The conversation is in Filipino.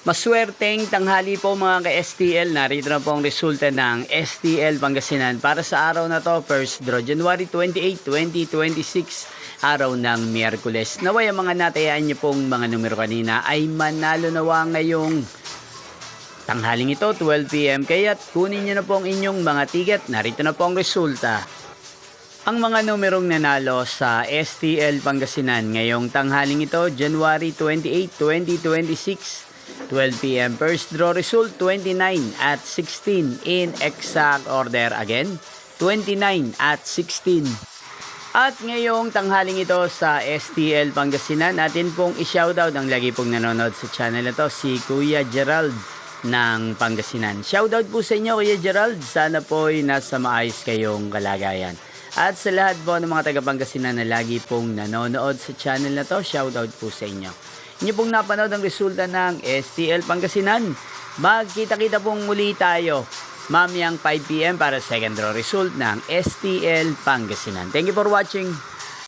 Maswerteng tanghali po mga ka-STL. Narito na po ang resulta ng STL Pangasinan para sa araw na to, first draw, January 28, 2026, araw ng Miyerkules. Naway ang mga natayaan niyo pong mga numero kanina ay manalo nawa ngayong tanghaling ito, 12 PM. Kaya't kunin niyo na po ang inyong mga ticket. Narito na po ang resulta. Ang mga numerong nanalo sa STL Pangasinan ngayong tanghaling ito, January 28, 2026, 12 PM. First draw result 29 at 16 in exact order. Again, 29 at 16. At ngayong tanghaling ito sa STL Pangasinan, natin pong i-shoutout ang lagi pong nanonood sa channel na to, si Kuya Gerald ng Pangasinan. Shoutout po sa inyo, Kuya Gerald. Sana po'y nasa maayos kayong kalagayan. At sa lahat po ng mga taga Pangasinan na lagi pong nanonood sa channel na to, shoutout po sa inyo. Inyo pong napanood ang resulta ng STL Pangasinan. Magkita-kita pong muli tayo mamayang 5 PM para second draw result ng STL Pangasinan. Thank you for watching.